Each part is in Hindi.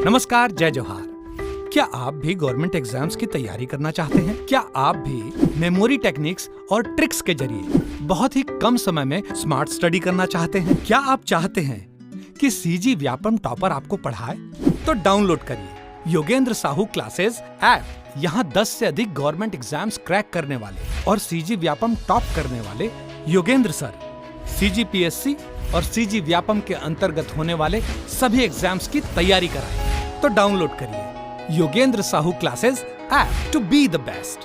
नमस्कार, जय जोहार। क्या आप भी गवर्नमेंट एग्जाम्स की तैयारी करना चाहते हैं? क्या आप भी मेमोरी टेक्निक्स और ट्रिक्स के जरिए बहुत ही कम समय में स्मार्ट स्टडी करना चाहते हैं? क्या आप चाहते हैं कि सीजी व्यापम टॉपर आपको पढ़ाए? तो डाउनलोड करिए योगेंद्र साहू क्लासेस ऐप। यहाँ 10 से अधिक गवर्नमेंट एग्जाम्स क्रैक करने वाले और सीजी व्यापम टॉप करने वाले योगेंद्र सर सीजीपीएससी और सीजी व्यापम के अंतर्गत होने वाले सभी एग्जाम्स की तैयारी कराएं। तो डाउनलोड करिए Yogendra Sahu classes app to be the best,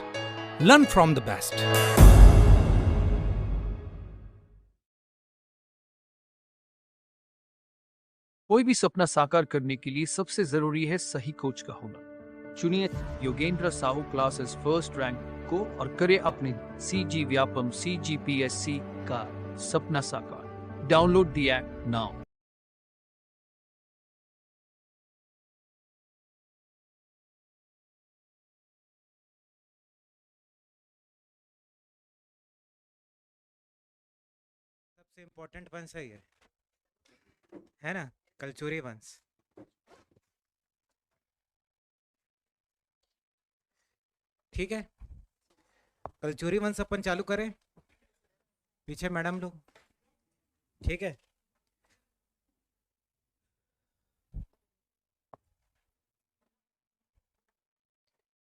learn from the best. कोई भी सपना साकार करने के लिए सबसे जरूरी है सही कोच का होना। चुनिए Yogendra Sahu classes first rank को और करे अपने सीजी व्यापम सीजीपीएससी का सपना साकार। Download the app now. सबसे इम्पोर्टेंट वंश है ना, कलचुरी वंश। ठीक है, कलचुरी वंश अपन चालू करें। पीछे मैडम लोग, ठीक है।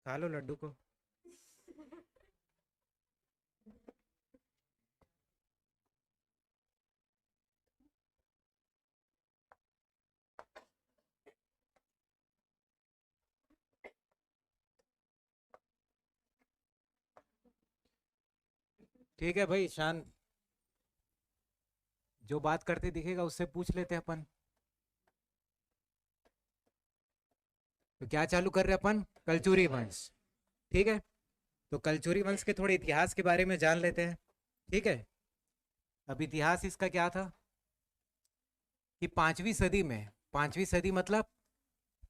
खा लो लड्डू को। ठीक है भाई, शान जो बात करते दिखेगा उससे पूछ लेते हैं अपन। तो क्या चालू कर रहे हैं अपन? कलचुरी वंश। ठीक है, तो कलचुरी वंश के थोड़े इतिहास के बारे में जान लेते हैं। ठीक है, अब इतिहास इसका क्या था कि 5वीं सदी में, 5वीं सदी मतलब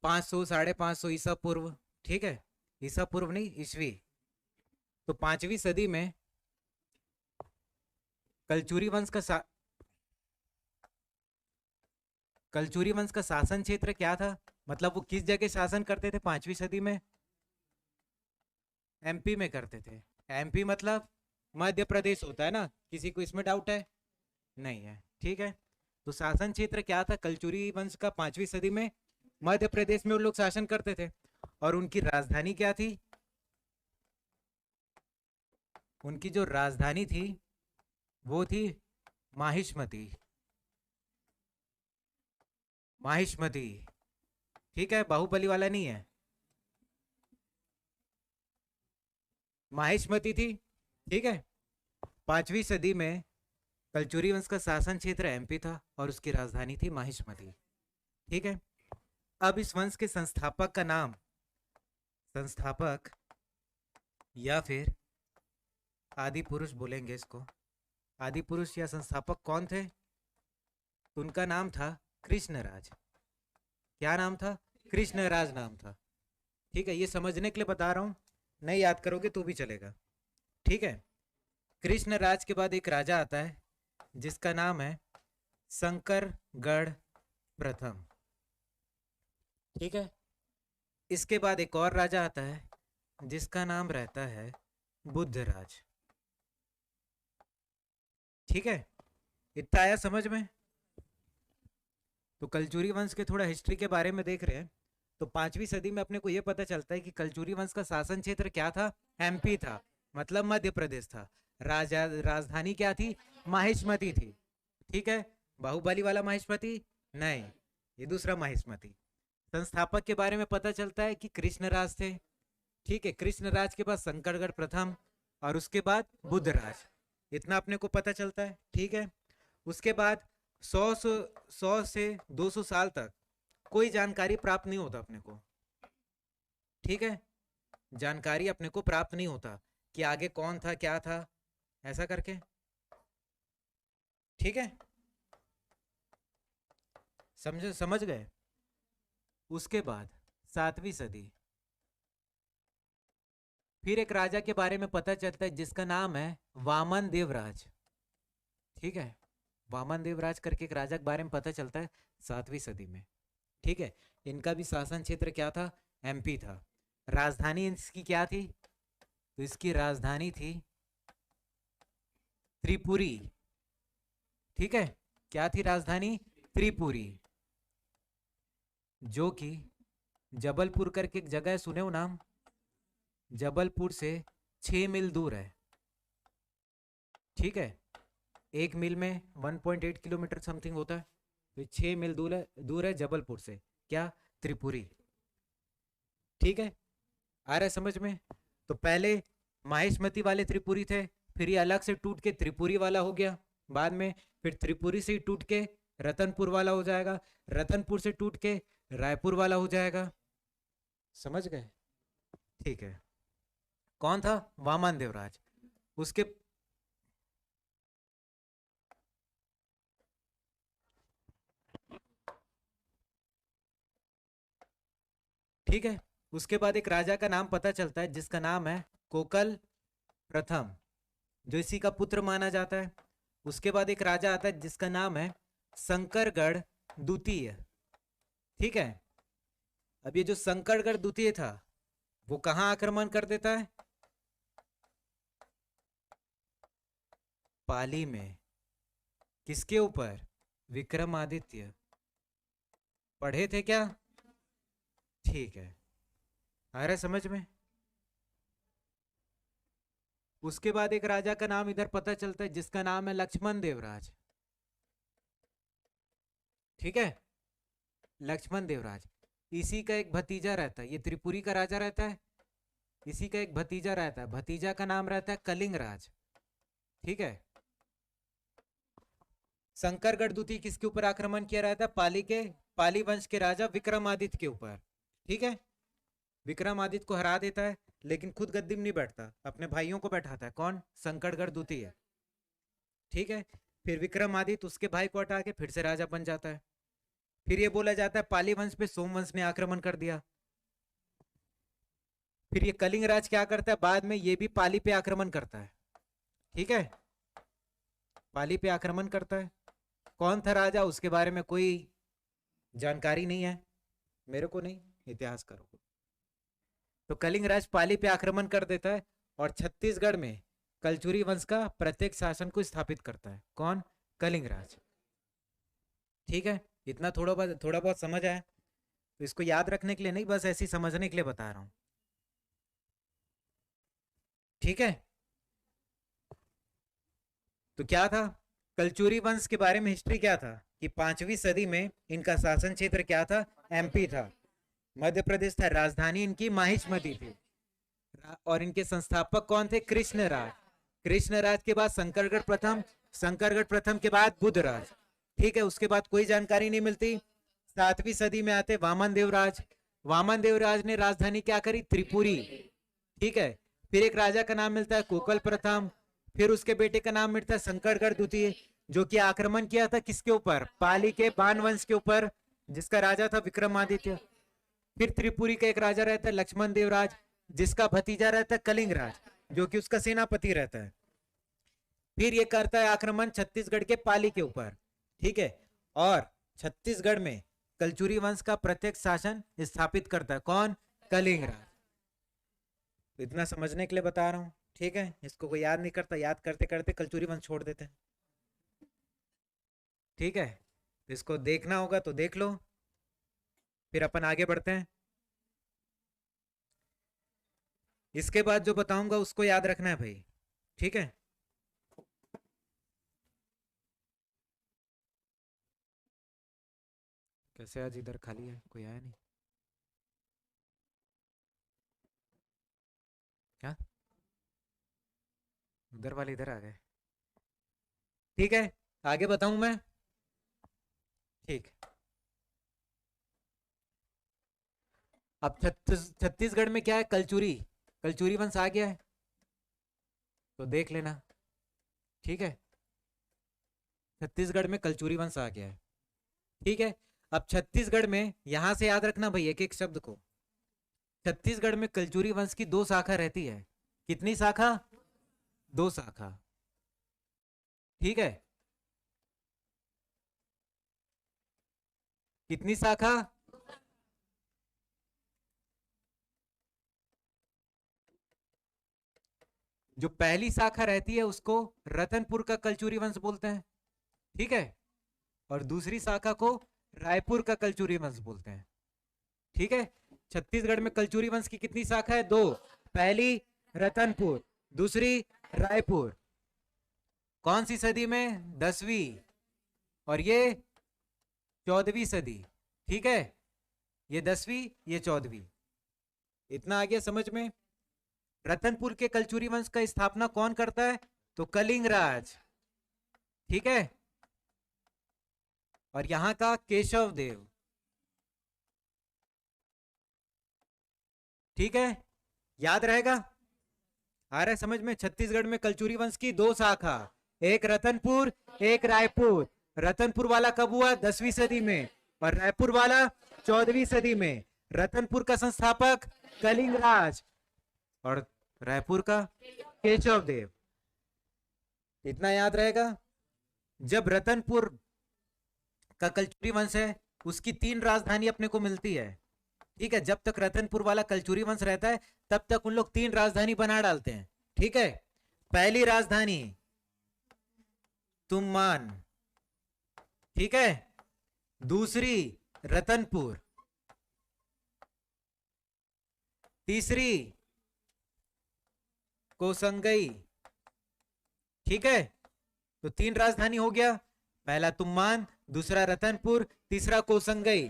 500 550 ईसा पूर्व। ठीक है, ईसा पूर्व नहीं, ईस्वी। तो 5वीं सदी में कलचुरी वंश का कलचुरी वंश का शासन क्षेत्र क्या था? मतलब वो किस जगह शासन करते थे 5वीं सदी में? एमपी में करते थे। एमपी मतलब मध्य प्रदेश होता है ना, किसी को इसमें डाउट है? नहीं है। ठीक है, तो शासन क्षेत्र क्या था कलचुरी वंश का 5वीं सदी में? मध्य प्रदेश में वो लोग शासन करते थे। और उनकी राजधानी क्या थी? उनकी जो राजधानी थी वो थी माहिष्मती। माहिष्मती, ठीक है, बाहुबली वाला नहीं है, माहिष्मती थी। ठीक है, 5वीं सदी में कलचुरी वंश का शासन क्षेत्र एमपी था और उसकी राजधानी थी माहिष्मती। ठीक है, अब इस वंश के संस्थापक का नाम, संस्थापक या फिर आदि पुरुष बोलेंगे इसको, आदि पुरुष या संस्थापक कौन थे? तो उनका नाम था कृष्णराज। क्या नाम था? कृष्णराज नाम था। ठीक है, ये समझने के लिए बता रहा हूं, नहीं याद करोगे तो भी चलेगा। ठीक है, कृष्णराज के बाद एक राजा आता है जिसका नाम है शंकरगढ़ प्रथम। ठीक है, इसके बाद एक और राजा आता है जिसका नाम रहता है बुद्धराज। ठीक है, इतना आया समझ में? तो कलचुरी वंश के थोड़ा हिस्ट्री के बारे में देख रहे हैं। तो 5वीं सदी में अपने को यह पता चलता है कि कलचुरी वंश का शासन क्षेत्र क्या था? एमपी था, मतलब मध्य प्रदेश था। राजधानी क्या थी? माहिष्मती थी। ठीक है, बाहुबली वाला माहिष्मती नहीं, ये दूसरा माहिष्मती। संस्थापक के बारे में पता चलता है कि कृष्णराज थे। ठीक है, कृष्णराज के बाद शंकरगढ़ प्रथम और उसके बाद बुद्धराज, इतना अपने को पता चलता है। ठीक है, उसके बाद 100 से 200 साल तक कोई जानकारी प्राप्त नहीं होता अपने को। ठीक है, जानकारी अपने को प्राप्त नहीं होता कि आगे कौन था क्या था, ऐसा करके। ठीक है, समझ गए? उसके बाद 7वीं सदी, फिर एक राजा के बारे में पता चलता है जिसका नाम है वामन देवराज। ठीक है, वामन देवराज करके एक राजा के बारे में पता चलता है 7वीं सदी में। ठीक है, इनका भी शासन क्षेत्र क्या था? एमपी था। राजधानी इसकी क्या थी? तो इसकी राजधानी थी त्रिपुरी। ठीक है, क्या थी राजधानी? त्रिपुरी, जो कि जबलपुर करके एक जगह है, सुने हो नाम? जबलपुर से 6 मील दूर है। ठीक है, एक मील में 1.8 किलोमीटर समथिंग होता है, तो 6 मील दूर है जबलपुर से। क्या? त्रिपुरी। ठीक है, आ रहा है समझ में? तो पहले माहिष्मती वाले त्रिपुरी थे, फिर ये अलग से टूट के त्रिपुरी वाला हो गया। बाद में फिर त्रिपुरी से ही टूट के रतनपुर वाला हो जाएगा, रतनपुर से टूट के रायपुर वाला हो जाएगा। समझ गए? ठीक है। कौन था? वामन देवराज। उसके ठीक है, उसके बाद एक राजा का नाम पता चलता है जिसका नाम है कोकल प्रथम, जो इसी का पुत्र माना जाता है। उसके बाद एक राजा आता है जिसका नाम है शंकरगढ़ द्वितीय। ठीक है, अब ये जो शंकरगढ़ द्वितीय था वो कहां आक्रमण कर देता है? पाली में। किसके ऊपर? विक्रमादित्य। पढ़े थे क्या? ठीक है, आ रहा है समझ में? उसके बाद एक राजा का नाम इधर पता चलता है जिसका नाम है लक्ष्मण देवराज। ठीक है, लक्ष्मण देवराज। इसी का एक भतीजा रहता है, ये त्रिपुरी का राजा रहता है, इसी का एक भतीजा रहता है, भतीजा का नाम रहता है कलिंगराज। ठीक है, शंकरगढ़ द्वितीय किसके ऊपर आक्रमण किया रहता है? पाली वंश के राजा विक्रमादित्य के ऊपर। ठीक है, विक्रमादित्य को हरा देता है, लेकिन खुद गद्दी में नहीं बैठता, अपने भाइयों को बैठाता है। कौन? शंकरगढ़ द्वितीय। ठीक है, फिर विक्रमादित्य उसके भाई को हटा के फिर से राजा बन जाता है। फिर ये बोला जाता है पाली वंश पे सोमवंश ने आक्रमण कर दिया। फिर ये कलिंगराज क्या करता है? बाद में ये भी पाली पे आक्रमण करता है। ठीक है, पाली पे आक्रमण करता है। कौन था राजा? उसके बारे में कोई जानकारी नहीं है, मेरे को नहीं, इतिहासकारों को। तो कलिंगराज पाली पे आक्रमण कर देता है और छत्तीसगढ़ में कलचुरी वंश का प्रत्येक शासन को स्थापित करता है। कौन? कलिंगराज। ठीक है, इतना थोड़ा बहुत समझ आया? तो इसको याद रखने के लिए नहीं, बस ऐसे ही समझने के लिए बता रहा हूं। ठीक है, तो क्या था कलचुरी वंश के बारे में? हिस्ट्री क्या था कि 5वीं सदी में इनका शासन क्षेत्र क्या था? एमपी था, मध्य प्रदेश था। राजधानी इनकी माहिष्मती थी। और इनके संस्थापक कौन थे? कृष्णराज। कृष्णराज के बाद शंकरगढ़ प्रथम, शंकरगढ़ प्रथम के बाद बुधराज। ठीक है, उसके बाद कोई जानकारी नहीं मिलती। 7वीं सदी में आते वामन देवराज। वामन देवराज ने राजधानी क्या करी? त्रिपुरी। ठीक है, फिर एक राजा का नाम मिलता है कोकल प्रथम, फिर उसके बेटे का नाम मिलता है शंकरगढ़ द्वितीय, जो कि आक्रमण किया था किसके ऊपर? पाली के बाण वंश के ऊपर, जिसका राजा था विक्रमादित्य। फिर त्रिपुरी का एक राजा रहता है लक्ष्मण देवराज, जिसका भतीजा रहता है कलिंगराज, जो कि उसका सेनापति रहता है। फिर ये करता है आक्रमण छत्तीसगढ़ के पाली के ऊपर। ठीक है, और छत्तीसगढ़ में कलचुरी वंश का प्रत्यक्ष शासन स्थापित करता है। कौन? कलिंगराज। इतना समझने के लिए बता रहा हूं। ठीक है, इसको कोई याद नहीं करता, याद करते करते कलचुरी वंश छोड़ देते हैं। ठीक है, तो इसको देखना होगा तो देख लो, फिर अपन आगे बढ़ते हैं। इसके बाद जो बताऊंगा उसको याद रखना है भाई। ठीक है, कैसे आज इधर खाली है, कोई आया नहीं क्या? उधर वाले इधर आ गए। ठीक है, आगे बताऊं मैं? ठीक, अब छत्तीसगढ़ में क्या है? कलचुरी, कलचुरी वंश आ गया है, तो देख लेना। ठीक है, छत्तीसगढ़ में कलचुरी वंश आ गया है। ठीक है, अब छत्तीसगढ़ में यहां से याद रखना भाई एक एक शब्द को। छत्तीसगढ़ में कलचुरी वंश की 2 शाखा रहती है। कितनी शाखा? 2 शाखा। ठीक है, कितनी शाखा? जो पहली शाखा रहती है उसको रतनपुर का कलचुरी वंश बोलते हैं, ठीक है, और दूसरी शाखा को रायपुर का कलचुरी वंश बोलते हैं, ठीक है। छत्तीसगढ़ में कलचुरी वंश की कितनी शाखा है? 2। पहली रतनपुर, दूसरी रायपुर। कौन सी सदी में? 10वीं, और ये 14वीं सदी, ठीक है। ये 10वीं, ये 14वीं। इतना आ गया समझ में? रतनपुर के कलचुरी वंश का स्थापना कौन करता है? तो कलिंग राज, ठीक है, और यहां का केशव देव, ठीक है, याद रहेगा? आ रहा है समझ में? छत्तीसगढ़ में कलचुरी वंश की 2 शाखा, एक रतनपुर, एक रायपुर। रतनपुर वाला कब हुआ? 10वीं सदी में, और रायपुर वाला 14वीं सदी में। रतनपुर का संस्थापक कलिंग राज और रायपुर का केशव देव। इतना याद रहेगा? जब रतनपुर का कलचुरी वंश है उसकी 3 राजधानी अपने को मिलती है, ठीक है। जब तक रतनपुर वाला कलचुरी वंश रहता है तब तक उन लोग 3 राजधानी बना डालते हैं, ठीक है। पहली राजधानी तुम्मान, ठीक है, दूसरी रतनपुर, तीसरी कोसंगई, ठीक है। तो 3 राजधानी हो गया, पहला तुम्मान, दूसरा रतनपुर, तीसरा कोसंगई।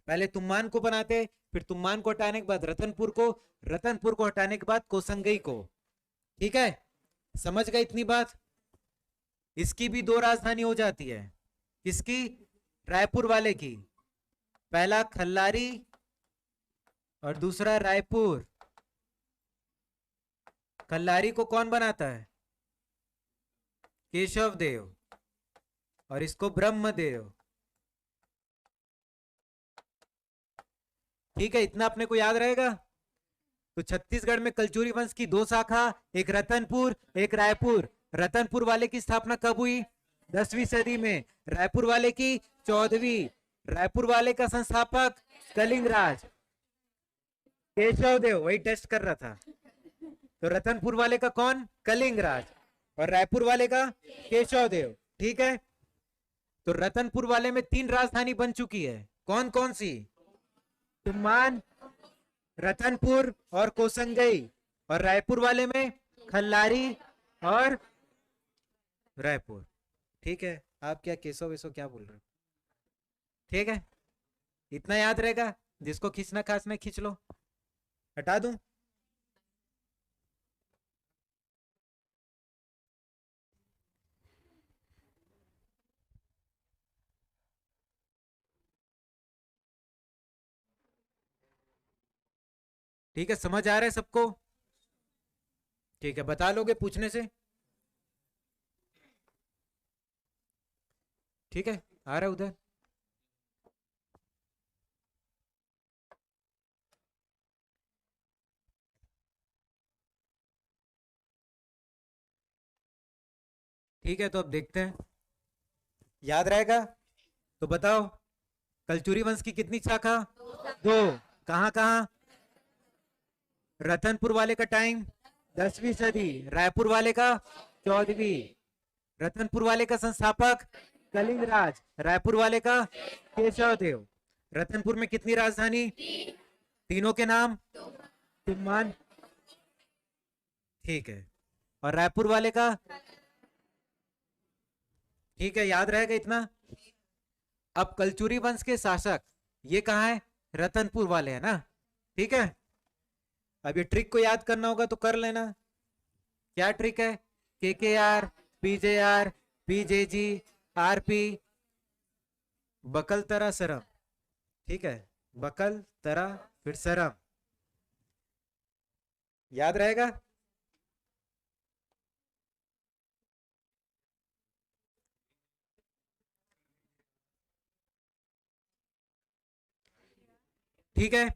पहले तुम्मान को बनाते, फिर तुम्मान को हटाने के बाद रतनपुर को, रतनपुर को हटाने के बाद कोसंगई को, ठीक है। समझ गए इतनी बात? इसकी भी 2 राजधानी हो जाती है। किसकी? रायपुर वाले की। पहला खल्लारी और दूसरा रायपुर। खल्लारी को कौन बनाता है? केशव देव, और इसको ब्रह्मदेव, ठीक है। इतना अपने को याद रहेगा? तो छत्तीसगढ़ में कलचुरी वंश की 2 शाखा, एक रतनपुर, एक रायपुर। रतनपुर वाले की स्थापना कब हुई? 10वीं सदी में। रायपुर वाले की 14वीं। रायपुर वाले का संस्थापक कलिंग राज, केशव देव, वही टेस्ट कर रहा था। तो रतनपुर वाले का कौन? कलिंग राज, और रायपुर वाले का केशव देव, ठीक है। तो रतनपुर वाले में 3 राजधानी बन चुकी है। कौन कौन सी? तुम्मान, रतनपुर और कोसंगई। और रायपुर वाले में खल्लारी और रायपुर, ठीक है। आप क्या केशव वेशव क्या बोल रहे हो? ठीक है, इतना याद रहेगा? जिसको खींचना खास में खींच लो, हटा दूं? ठीक है, समझ आ रहा है सबको? ठीक है, बता लोगे पूछने से? ठीक है, आ रहा है उधर? ठीक है, तो अब देखते हैं, याद रहेगा? तो बताओ, कलचुरी वंश की कितनी शाखा? 2। कहां कहां? रतनपुर वाले का टाइम 10वीं सदी, रायपुर वाले का 14वीं। रतनपुर वाले का संस्थापक कलिंग राज, रायपुर वाले का केशव देव। रतनपुर में कितनी राजधानी? तीनों के नाम? तुम्मान, ठीक है, और रायपुर वाले का? ठीक है, याद रहेगा इतना? अब कलचुरी वंश के शासक ये कहाँ है? रतनपुर वाले है ना, ठीक है। अब ये ट्रिक को याद करना होगा तो कर लेना। क्या ट्रिक है? KKR, PJR, PJG, RP, बकल तरा सरम, ठीक है, बकल तरा फिर सरम, याद रहेगा? ठीक है,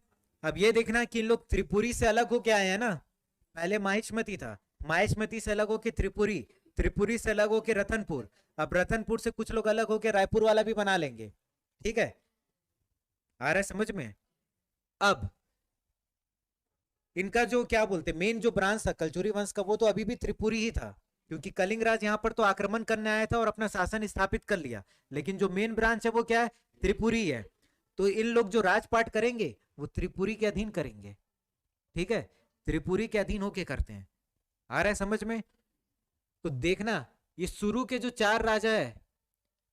अब ये देखना कि इन लोग त्रिपुरी से अलग होके आए हैं ना। पहले माहिष्मती था, माहिष्मती से अलग होके त्रिपुरी, त्रिपुरी से अलग होके रतनपुर। अब रतनपुर से कुछ लोग अलग होके रायपुर वाला भी बना लेंगे, ठीक है। आ रहा है समझ में? अब इनका जो क्या बोलते मेन जो ब्रांच था कलचुरी वंश का, वो तो अभी भी त्रिपुरी ही था, क्योंकि कलिंग राज यहाँ पर तो आक्रमण करने आया था और अपना शासन स्थापित कर लिया, लेकिन जो मेन ब्रांच है वो क्या है, त्रिपुरी है। तो इन लोग जो राजपाट करेंगे वो त्रिपुरी के अधीन करेंगे, ठीक है, त्रिपुरी के अधीन होके करते हैं। आ रहा है समझ में? तो देखना, ये शुरू के जो 4 राजा है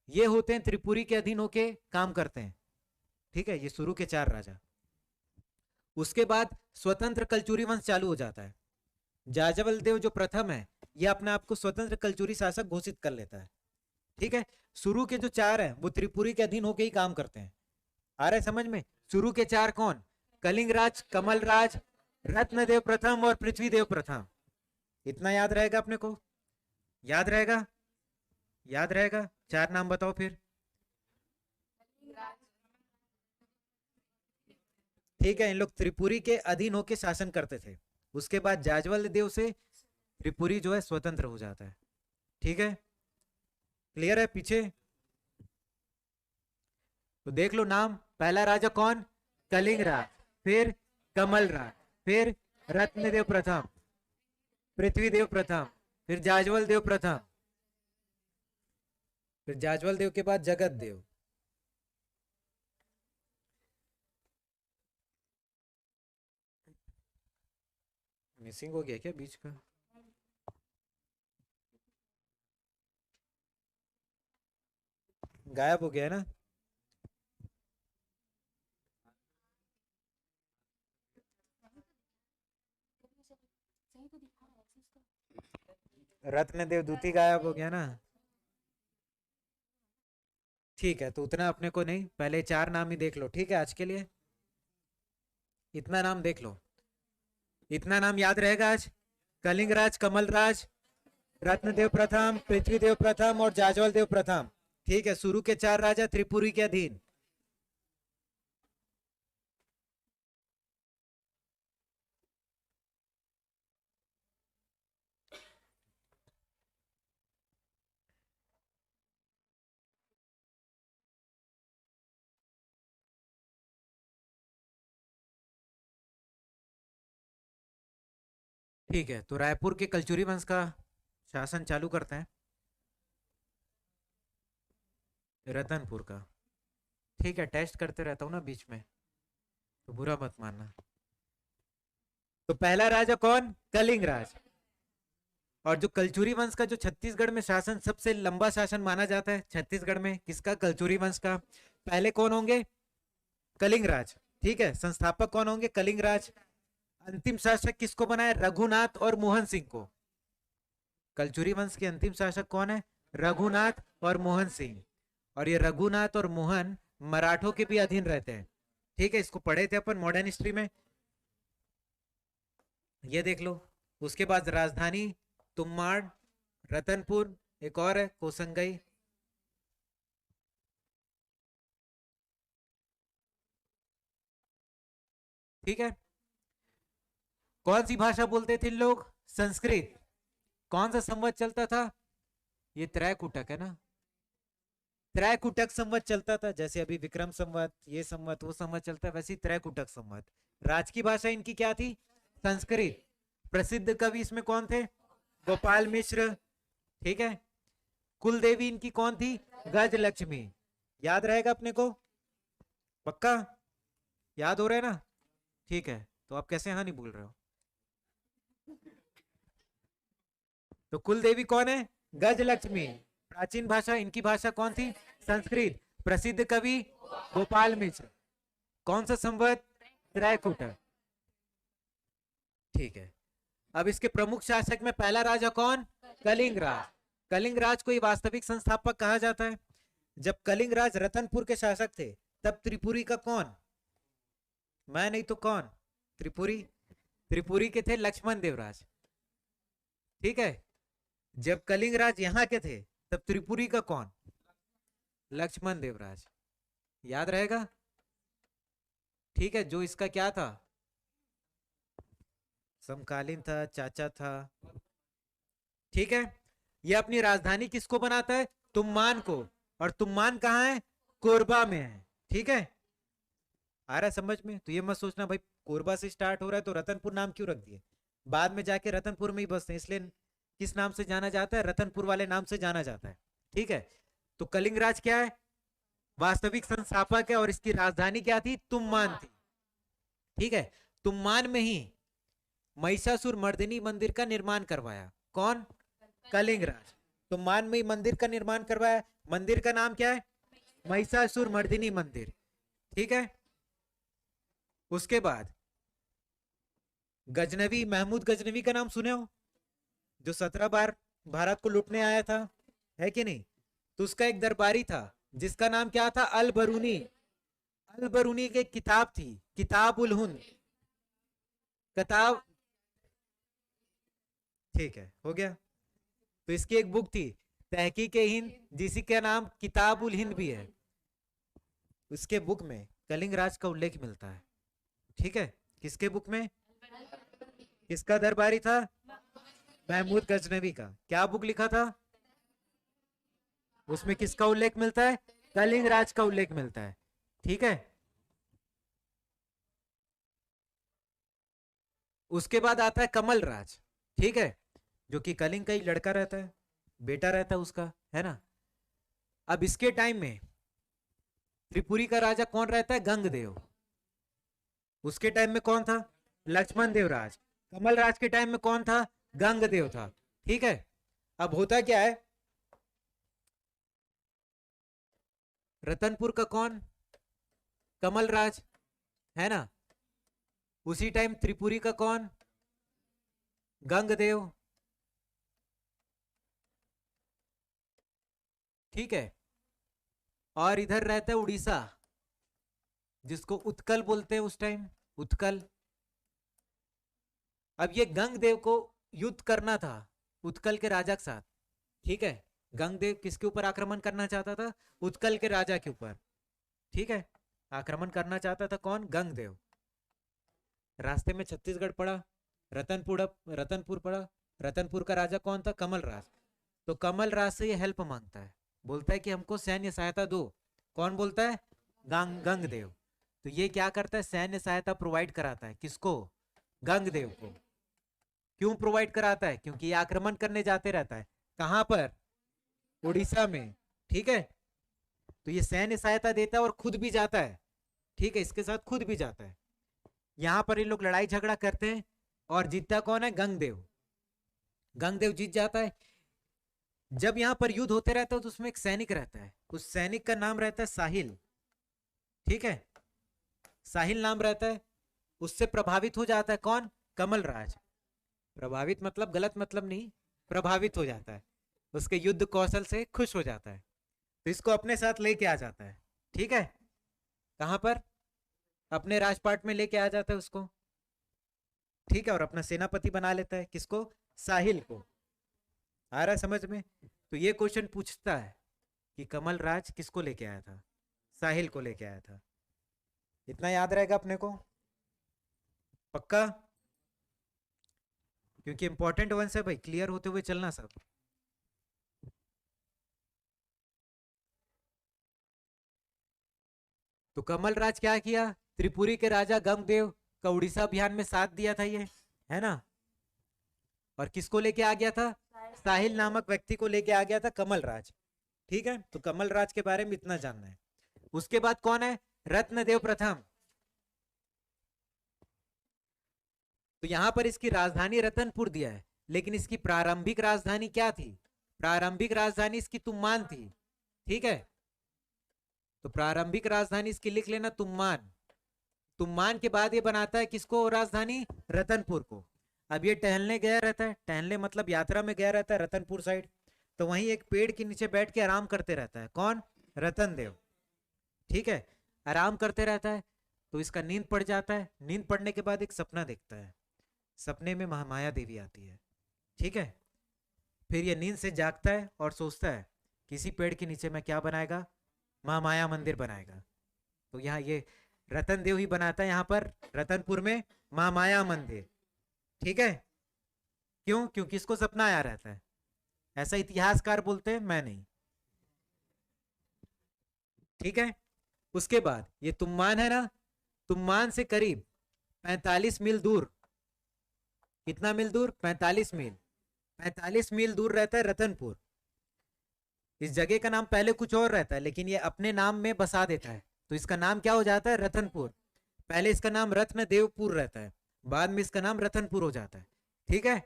ये होते हैं त्रिपुरी के अधीन होके काम करते हैं, ठीक है, ये शुरू के 4 राजा। उसके बाद स्वतंत्र कलचुरी वंश चालू हो जाता है। जाजवल देव जो प्रथम है ये अपने आप को स्वतंत्र कलचुरी शासक घोषित कर लेता है, ठीक है। शुरू के जो 4 हैं वो त्रिपुरी के अधीन होके ही काम करते हैं। आ रहा है समझ में? शुरू के 4 कौन? कलिंगराज, कमलराज, रत्नदेव प्रथम और पृथ्वीदेव प्रथम। इतना याद रहेगा अपने को? याद रहेगा? याद रहेगा? 4 नाम बताओ फिर। ठीक है, इन लोग त्रिपुरी के अधीन होके शासन करते थे। उसके बाद जाजवल देव से त्रिपुरी जो है स्वतंत्र हो जाता है, ठीक है, क्लियर है पीछे? तो देख लो नाम, पहला राजा कौन? कलिंगराज, फिर कमलराज, फिर रत्नदेव प्रथम, पृथ्वीदेव प्रथम, फिर जाजवल देव प्रथम, फिर जाजवल देव के बाद जगत देव। मिसिंग हो गया क्या बीच का? गायब हो गया ना? रत्नदेव दूती गायब हो गया ना? ठीक है, तो उतना अपने को नहीं, पहले 4 नाम ही देख लो, ठीक है, आज के लिए इतना नाम देख लो, इतना नाम याद रहेगा आज। कलिंगराज, कमलराज, रत्नदेव प्रथम, पृथ्वीदेव प्रथम और जाजवल देव प्रथम, ठीक है, शुरू के 4 राजा त्रिपुरी के अधीन। ठीक है, तो रायपुर के कलचुरी वंश का शासन चालू करते हैं, रतनपुर का। ठीक है, टेस्ट करते रहता हूँ ना बीच में, तो बुरा मत मानना। तो पहला राजा कौन? कलिंगराज। और जो कलचुरी वंश का जो छत्तीसगढ़ में शासन सबसे लंबा शासन माना जाता है छत्तीसगढ़ में, किसका? कलचुरी वंश का। पहले कौन होंगे? कलिंगराज, ठीक है, संस्थापक कौन होंगे? कलिंगराज। अंतिम शासक किसको बनाया? रघुनाथ और मोहन सिंह को। कलचुरी वंश के अंतिम शासक कौन है? रघुनाथ और मोहन सिंह। और ये रघुनाथ और मोहन मराठों के भी अधीन रहते हैं, ठीक है, इसको पढ़े थे अपन मॉडर्न हिस्ट्री में, ये देख लो। उसके बाद राजधानी तुम्माड़, रतनपुर, एक और है कोसंगई। ठीक है, कौन सी भाषा बोलते थे लोग? संस्कृत। कौन सा संवत चलता था? ये त्रैकुटक है ना, त्रैकुटक संवत चलता था, जैसे अभी विक्रम संवत, ये संवत, वो संवत चलता है, वैसे ही त्रैकुटक संवत। राज की भाषा इनकी क्या थी? संस्कृत। प्रसिद्ध कवि इसमें कौन थे? गोपाल मिश्र, ठीक है। कुल देवी इनकी कौन थी? गज लक्ष्मी। याद रहेगा अपने को? पक्का याद हो रहा है ना? ठीक है, तो आप कैसे हाँ नहीं बोल रहे हो? तो कुल देवी कौन है? गज लक्ष्मी। प्राचीन भाषा इनकी भाषा कौन थी? संस्कृत। प्रसिद्ध कवि गोपाल मिश्र। कौन सा संवत? त्रैकुटक। ठीक है, अब इसके प्रमुख शासक में पहला राजा कौन? कलिंगराज। कलिंगराज को ही वास्तविक संस्थापक कहा जाता है। जब कलिंगराज रतनपुर के शासक थे तब त्रिपुरी का कौन? मैं नहीं तो कौन? त्रिपुरी। त्रिपुरी के थे लक्ष्मण देवराज, ठीक है। जब कलिंगराज यहां के थे तब त्रिपुरी का कौन? लक्ष्मण देवराज। याद रहेगा? ठीक है, जो इसका क्या था? समकालीन था, चाचा था, ठीक है। ये अपनी राजधानी किसको बनाता है? तुम्मान को। और तुम्मान कहाँ है? कोरबा में है, ठीक है। आ रहा है समझ में? तो ये मत सोचना भाई कोरबा से स्टार्ट हो रहा है तो रतनपुर नाम क्यों रख दिए, बाद में जाके रतनपुर में ही बसते हैं, इसलिए किस नाम से जाना जाता है, रतनपुर वाले नाम से जाना जाता है। ठीक है, तो कलिंग राज क्या है, वास्तविक संस्थापक है, और इसकी राजधानी क्या थी, तुम्मान थी। ठीक है, तुम्मान में ही महिषासुर मर्दिनी मंदिर का निर्माण करवाया, कौन, कलिंग राज। तुम्मान में ही मंदिर का निर्माण करवाया, मंदिर का नाम क्या है, महिषासुर मर्दिनी मंदिर। ठीक है, उसके बाद गजनवी, महमूद गजनवी का नाम सुने हो, जो 17 बार भारत को लूटने आया था, है कि नहीं? तो उसका एक दरबारी था जिसका नाम क्या था, अल बरूनी। अल बरूनी की एक किताब थी, किताब उल हिंद, किताब, ठीक है हो गया। तो इसकी एक बुक थी तहकीक हिंद, जिसका नाम किताब उल हिंद भी है। उसके बुक में कलिंग राज का उल्लेख मिलता है। ठीक है, किसके बुक में, किसका दरबारी था, महमूद गजनवी का। क्या बुक लिखा था, उसमें किसका उल्लेख मिलता है, कलिंग राज का उल्लेख मिलता है। ठीक है, उसके बाद आता है कमल राज। ठीक है, जो कि कलिंग का ही लड़का रहता है, बेटा रहता है उसका, है ना। अब इसके टाइम में त्रिपुरी का राजा कौन रहता है, गंगदेव। उसके टाइम में कौन था, लक्ष्मण देव राज। कमल राज के टाइम में कौन था, गंगदेव था। ठीक है, अब होता क्या है, रतनपुर का कौन, कमल राज, है ना। उसी टाइम त्रिपुरी का कौन, गंगदेव। ठीक है, और इधर रहता है उड़ीसा, जिसको उत्कल बोलते हैं उस टाइम, उत्कल। अब ये गंगदेव को युद्ध करना था उत्कल के राजा के साथ। ठीक है, गंगदेव किसके ऊपर आक्रमण करना चाहता था, उत्कल के राजा के ऊपर। ठीक है, आक्रमण करना चाहता था कौन, गंगदेव। रास्ते में छत्तीसगढ़ पड़ा, रतनपुर पड़ा। रतनपुर का राजा कौन था, कमल राज। तो कमल राज से ये हेल्प मांगता है, बोलता है कि हमको सैन्य सहायता दो। कौन बोलता है, गंगदेव। तो ये क्या करता है, सैन्य सहायता प्रोवाइड कराता है, किसको, गंगदेव को। क्यों प्रोवाइड कराता है, क्योंकि ये आक्रमण करने जाते रहता है, कहां पर, उड़ीसा में। ठीक है, तो ये सैन्य सहायता देता है और खुद भी जाता है। ठीक है, इसके साथ खुद भी जाता है। यहां पर ये लोग लड़ाई झगड़ा करते हैं और जीतता कौन है, गंगदेव। गंगदेव जीत जाता है। जब यहां पर युद्ध होते रहता है तो उसमें एक सैनिक रहता है, उस सैनिक का नाम रहता है साहिल। ठीक है, साहिल नाम रहता है। उससे प्रभावित हो जाता है कौन, कमल राज। प्रभावित मतलब गलत मतलब नहीं, प्रभावित हो जाता है, उसके युद्ध कौशल से खुश हो जाता है, तो इसको अपने साथ लेके आ जाता है। ठीक है, कहां पर, अपने राजपाट में लेके आ जाता है उसको। ठीक है, और अपना सेनापति बना लेता है, किसको, साहिल को। आ रहा है समझ में? तो ये क्वेश्चन पूछता है कि कमल राज किसको लेके आया था, साहिल को लेके आया था। इतना याद रहेगा अपने को, पक्का? क्योंकि इंपॉर्टेंट वन है भाई, क्लियर होते हुए चलना सब। तो कमल राज क्या किया, त्रिपुरी के राजा गंगदेव का उड़ीसा अभियान में साथ दिया था ये, है ना। और किसको लेके आ गया था, साहिल नामक व्यक्ति को लेके आ गया था कमल राज। ठीक है, तो कमल राज के बारे में इतना जानना है। उसके बाद कौन है, रत्नदेव प्रथम। तो यहां पर इसकी राजधानी रतनपुर दिया है, लेकिन इसकी प्रारंभिक राजधानी क्या थी, प्रारंभिक राजधानी इसकी तुम्मान थी। ठीक है, तो प्रारंभिक राजधानी इसकी लिख लेना, तुम्मान। तुम्मान के बाद ये बनाता है किसको राजधानी, रतनपुर को। अब ये टहलने गया रहता है, टहलने मतलब यात्रा में गया रहता है रतनपुर साइड, तो वहीं एक पेड़ के नीचे बैठ के आराम करते रहता है, कौन, रतनदेव। ठीक है, आराम करते रहता है, तो इसका नींद पड़ जाता है। नींद पड़ने के बाद एक सपना देखता है, सपने में महामाया देवी आती है। ठीक है, फिर ये नींद से जागता है और सोचता है किसी पेड़ के नीचे में क्या बनाएगा, महामाया मंदिर बनाएगा। तो यहाँ ये रतनदेव ही बनाता है यहाँ पर रतनपुर में महामाया मंदिर। ठीक है, क्यों, क्योंकि इसको सपना आया रहता है, ऐसा इतिहासकार बोलते हैं, मैं नहीं। ठीक है, उसके बाद ये तुम्मान है ना, तुम्मान से करीब 45 मील दूर, कितना मील दूर? 45 मील। 45 मील दूर रहता है रतनपुर। इस जगह का नाम पहले कुछ और रहता है, लेकिन ये अपने नाम में बसा देता है, तो इसका नाम क्या हो जाता है? रतनपुर। पहले इसका नाम रत्नदेवपुर रहता है, बाद में इसका नाम रतनपुर हो जाता है। ठीक है,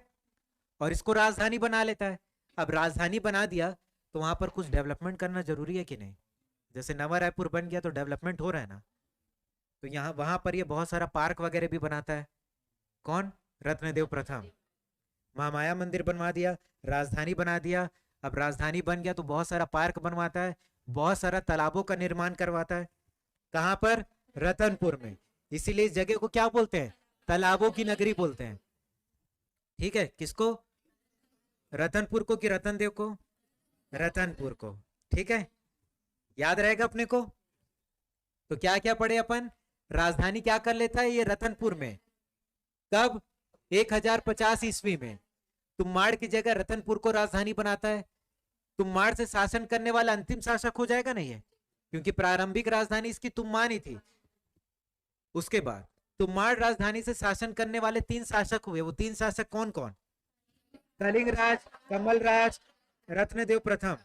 और इसको राजधानी बना लेता है। अब राजधानी बना दिया तो वहां पर कुछ डेवलपमेंट करना जरूरी है कि नहीं? जैसे नवा रायपुर बन गया तो डेवलपमेंट हो रहा है ना, तो यहाँ वहां पर ये बहुत सारा पार्क वगैरह भी बनाता है। कौन? रत्नदेव प्रथम। महामाया मंदिर बनवा दिया, राजधानी बना दिया। अब राजधानी बन गया तो बहुत सारा पार्क बनवाता है, बहुत सारा तालाबों का निर्माण करवाता है। कहां पर? रतनपुर में। इसीलिए इस जगह को क्या बोलते हैं? तालाबों की नगरी बोलते हैं। ठीक है, किसको? रतनपुर को कि रतनदेव को? रतनपुर को। ठीक है, याद रहेगा अपने को। तो क्या क्या पढ़े अपन? राजधानी क्या कर लेता है ये रतनपुर में? कब? 1050 ईस्वी में तुम्माड़ की जगह रतनपुर को राजधानी बनाता है। तुम्माड़ से शासन करने वाला अंतिम शासक हो जाएगा नहीं है, क्योंकि प्रारंभिक राजधानी इसकी तुम्मान ही थी। उसके बाद तुम्माड़ राजधानी से शासन करने वाले 3 शासक हुए। वो 3 शासक कौन कौन? कलिंगराज, कमलराज, रत्नदेव प्रथम।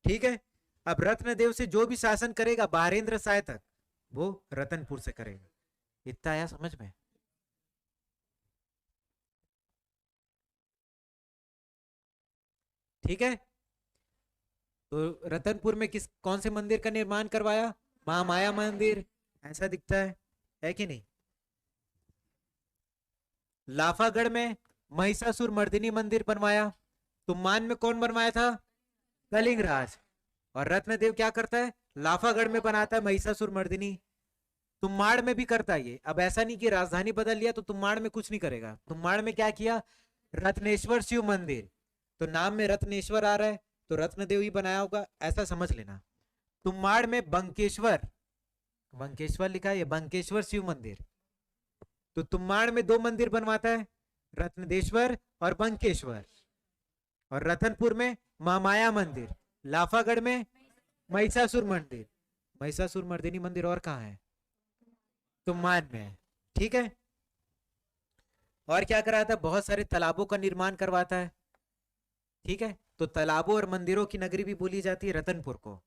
ठीक है, अब रत्नदेव से जो भी शासन करेगा बारेंद्र साय तक, वो रतनपुर से करेगा। इतना आया समझ में? ठीक है, तो रतनपुर में कौन से मंदिर का निर्माण करवाया? महामाया मंदिर। ऐसा दिखता है कि नहीं? लाफागढ़ में महिषासुर मर्दिनी मंदिर बनवाया। तुम्मान में कौन बनवाया था? कलिंगराज। और रत्नदेव क्या करता है? लाफागढ़ में बनाता है महिषासुर मर्दिनी। तुम्माड़ में भी करता है ये। अब ऐसा नहीं कि राजधानी बदल लिया तो तुम्माड़ में कुछ नहीं करेगा। तुम्माड़ में क्या किया? रत्नेश्वर शिव मंदिर। तो नाम में रत्नेश्वर आ रहा है तो रत्नदेव ही बनाया होगा, ऐसा समझ लेना। तुम्माड़ में बंकेश्वर, बंकेश्वर लिखा है, ये बंकेश्वर शिव मंदिर। तो तुम्माड़ में 2 मंदिर बनवाता है, रत्नदेश्वर और बंकेश्वर। और रतनपुर में महामाया मंदिर, लाफागढ़ में महिषासुर मंदिर। महिषासुर मर्दिनी मंदिर और कहाँ है? तुम्मान में। ठीक है, और क्या कराता है? बहुत सारे तालाबों का निर्माण करवाता है। ठीक है, तो तालाबों और मंदिरों की नगरी भी बोली जाती है रतनपुर को।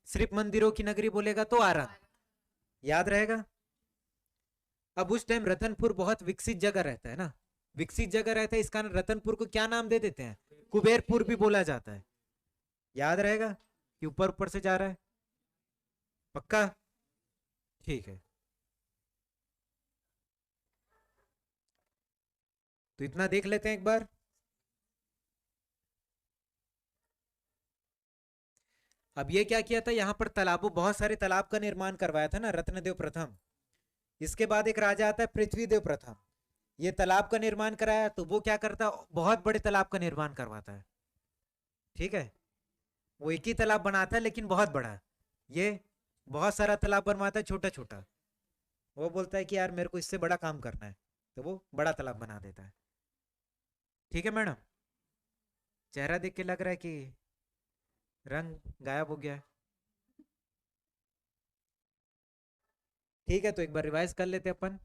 सिर्फ मंदिरों की नगरी बोलेगा तो आरंग। याद रहेगा। अब उस टाइम रतनपुर बहुत विकसित जगह रहता है ना, विकसित जगह रहता है, इस कारण रतनपुर को क्या नाम दे देते हैं? कुबेरपुर भी बोला जाता है। याद रहेगा कि ऊपर ऊपर से जा रहा है? पक्का? ठीक है, तो इतना देख लेते हैं एक बार। अब ये क्या किया था? यहाँ पर तालाबों, बहुत सारे तालाब का निर्माण करवाया था ना रत्नदेव प्रथम। इसके बाद एक राजा आता है पृथ्वीदेव प्रथम। ये तालाब का निर्माण कराया तो वो क्या करता है? बहुत बड़े तालाब का निर्माण करवाता है। ठीक है, वो एक ही तालाब बनाता है लेकिन बहुत बड़ा। ये बहुत सारा तालाब बनवाता है छोटा छोटा। वो बोलता है कि यार मेरे को इससे बड़ा काम करना है, तो वो बड़ा तालाब बना देता है। ठीक है मैडम, चेहरा देख के लग रहा है कि रंग गायब हो गया है। ठीक है, तो एक बार रिवाइज कर लेते अपन।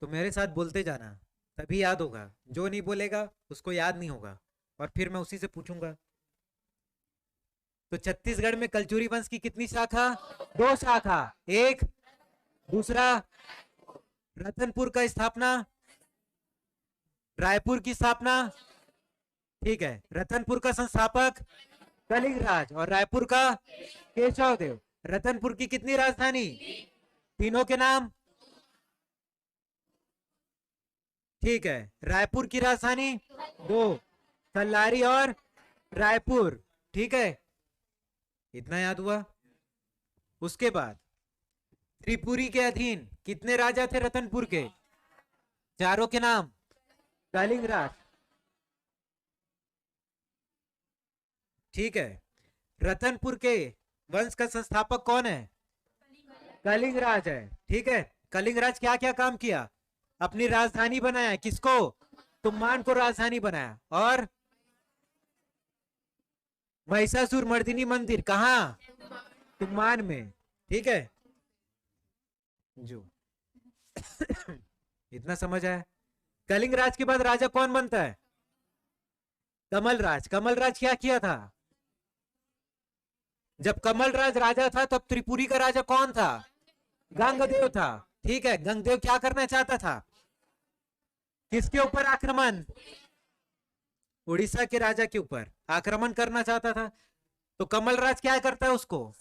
तो मेरे साथ बोलते जाना, तभी याद होगा। जो नहीं बोलेगा उसको याद नहीं होगा, और फिर मैं उसी से पूछूंगा। तो छत्तीसगढ़ में कलचुरी वंश की कितनी शाखा? 2 शाखा। एक, दूसरा रतनपुर का स्थापना, रायपुर की स्थापना। ठीक है, रतनपुर का संस्थापक कलिंगराज और रायपुर का केशव देव। रतनपुर की कितनी राजधानी? तीनों के नाम? ठीक है, रायपुर की राजधानी 2, सल्लारी और रायपुर। ठीक है, इतना याद हुआ। उसके बाद त्रिपुरी के अधीन कितने राजा थे रतनपुर के? 4 के नाम? कलिंगराज। ठीक है, रतनपुर के वंश का संस्थापक कौन है? कलिंगराज है। ठीक है, कलिंगराज क्या क्या काम किया? अपनी राजधानी बनाया, किसको? तुम्मान को राजधानी बनाया। और महिषासुर मर्दिनी मंदिर कहाँ? तुम्मान में। ठीक है, जो इतना समझ आया। कलिंग राज के बाद राजा कौन बनता है? कमलराज। कमलराज क्या किया था? जब कमलराज राजा था तब त्रिपुरी का राजा कौन था? गंगदेव था। ठीक है, गंगदेव क्या करना चाहता था? किसके ऊपर आक्रमण? उड़ीसा के राजा के ऊपर आक्रमण करना चाहता था। तो कमलराज क्या करता है? उसको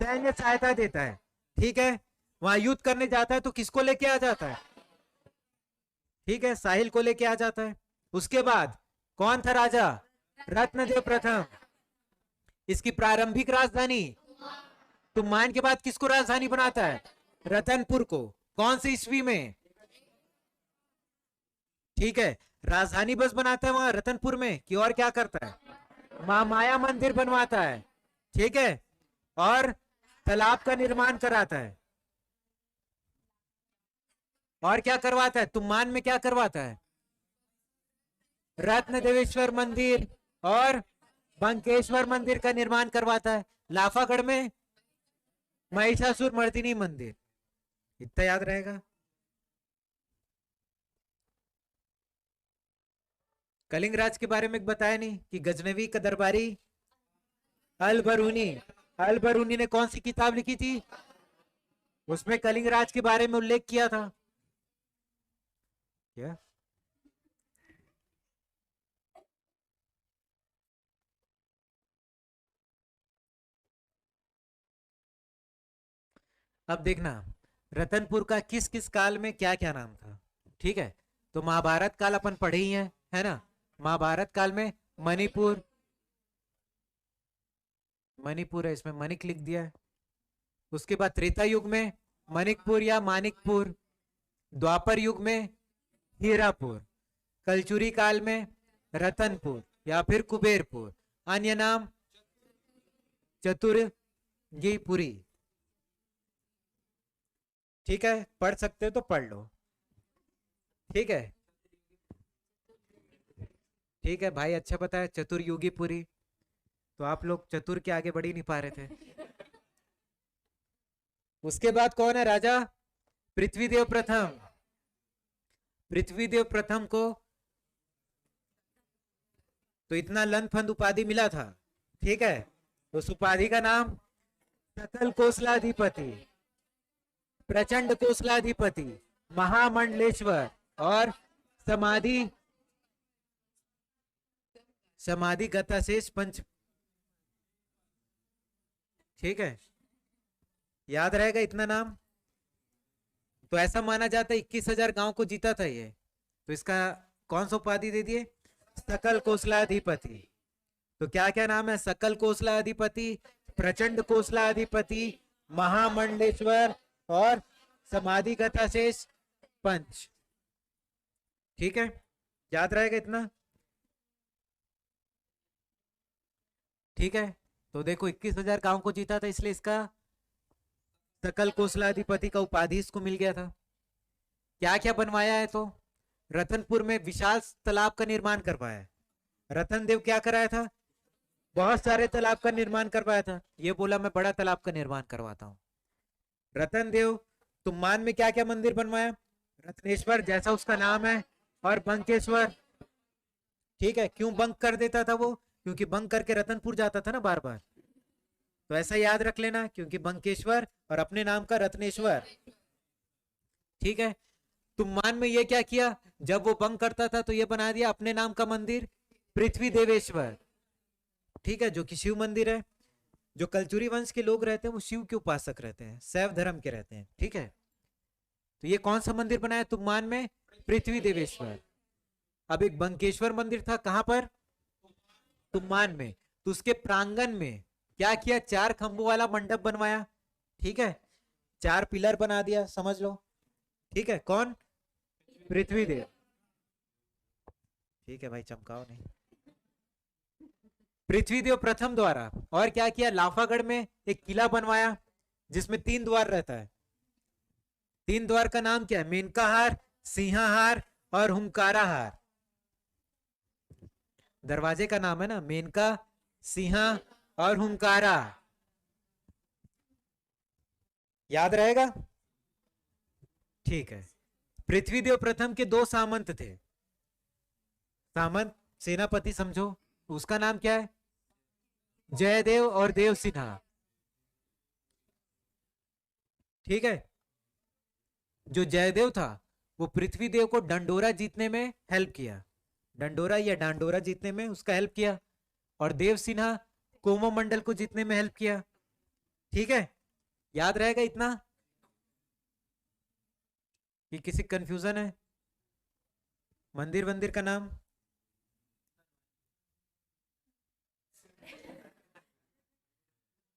सैन्य सहायता देता है। ठीक है, वहां युद्ध करने जाता है तो किसको लेके आ जाता है? ठीक है, साहिल को लेके आ जाता है। उसके बाद कौन था राजा? रत्नदेव प्रथम। इसकी प्रारंभिक राजधानी तुमान के बाद किसको राजधानी बनाता है? रतनपुर को। कौन सी ईस्वी में? ठीक है, राजधानी बस बनाता है वहां रतनपुर में कि और क्या करता है? महामाया मंदिर बनवाता है। ठीक है, और तालाब का निर्माण कराता है। और क्या करवाता है? तुमान में क्या करवाता है? रत्न देवेश्वर मंदिर और बंकेश्वर मंदिर का निर्माण करवाता है। लाफागढ़ में महिषासुर मर्दिनी मंदिर। इतना याद रहेगा। कलिंग राज के बारे में बताया नहीं कि गजनवी का दरबारी अल बरूनी। अल बरूनी ने कौन सी किताब लिखी थी? उसमें कलिंग राज के बारे में उल्लेख किया था। क्या? अब देखना रतनपुर का किस किस काल में क्या क्या नाम था। ठीक है, तो महाभारत काल अपन पढ़े ही हैं, है ना? महाभारत काल में मणिपुर, मणिपुर है, इसमें मणिक लिख दिया है। उसके बाद त्रेता युग में मणिकपुर या मानिकपुर। द्वापर युग में हीरापुर। कलचुरी काल में रतनपुर या फिर कुबेरपुर। अन्य नाम चतुर्गीपुरी। ठीक है, पढ़ सकते हो तो पढ़ लो। ठीक है, ठीक है भाई, अच्छा बताया चतुर्युगीपुरी। तो आप लोग चतुर के आगे बढ़ ही नहीं पा रहे थे। उसके बाद कौन है राजा? पृथ्वीदेव प्रथम। पृथ्वीदेव प्रथम को तो इतना लंथफंद उपाधि मिला था। ठीक है, उस उपाधि का नाम सकल कोसलाधिपति, प्रचंड कोसलाधिपति, महामंडलेश्वर और समाधि समाधि गताशेष पंच। ठीक है, याद रहेगा इतना नाम। तो ऐसा माना जाता है 21,000 गांव को जीता था ये। तो इसका कौन सा उपाधि दे दिए? सकल कोसलाधिपति। तो क्या क्या नाम है? सकल कोसलाधिपति, प्रचंड कोसलाधिपति, महामंडलेश्वर और समाधि गताशेष पंच। ठीक है, याद रहेगा इतना। ठीक है, तो देखो 21,000 गांव को जीता था, इसलिए इसका सकल कोसलाधिपति का उपाधि इसको मिल गया था। क्या क्या बनवाया है? तो रतनपुर में विशाल तालाब का निर्माण करवाया है। रतन देव क्या कराया था? बहुत सारे तालाब का निर्माण करवाया था। ये बोला मैं बड़ा तालाब का निर्माण करवाता हूँ। रतन देव तुमान में क्या क्या मंदिर बनवाया? रत्नेश्वर जैसा उसका नाम है, और बंकेश्वर। ठीक है, क्यों बंक कर देता था वो? क्योंकि बंक करके रतनपुर जाता था ना बार बार। तो ऐसा याद रख लेना, क्योंकि बंकेश्वर और अपने नाम का रत्नेश्वर। ठीक है, तुमान में ये क्या किया? जब वो बंक करता था तो ये बना दिया अपने नाम का मंदिर पृथ्वी देवेश्वर। ठीक है, जो कि शिव मंदिर है। जो कलचुरी वंश के लोग रहते हैं वो शिव के उपासक रहते हैं, शैव धर्म के रहते हैं। ठीक है, तो ये कौन सा मंदिर बनाया तुमान में? पृथ्वी देवेश्वर। अब एक बंकेश्वर मंदिर था, कहां पर? तुमान में। तो उसके प्रांगण में क्या किया? 4 खंभों वाला मंडप बनवाया। ठीक है, 4 पिलर बना दिया, समझ लो। ठीक है, कौन? पृथ्वीदेव। ठीक है भाई, चमकाओ नहीं। पृथ्वीदेव प्रथम द्वारा। और क्या किया? लाफागढ़ में एक किला बनवाया जिसमें 3 द्वार रहता है। 3 द्वार का नाम क्या है? मेनकाहार, सिंहाहार और हुंकाराहार। दरवाजे का नाम है ना, मेनका, सिंहा और हुंकारा। याद रहेगा। ठीक है। पृथ्वीदेव प्रथम के दो सामंत थे। सामंत सेनापति समझो, उसका नाम क्या है? जयदेव और देव सिन्हा। ठीक है। जो जयदेव था वो पृथ्वीदेव को डंडोरा जीतने में हेल्प किया, डंडोरा या डांडोरा जीतने में उसका हेल्प किया, और देव सिन्हा कोमोमंडल को जीतने में हेल्प किया। ठीक है, याद रहेगा इतना कि किसी कंफ्यूजन है? मंदिर मंदिर का नाम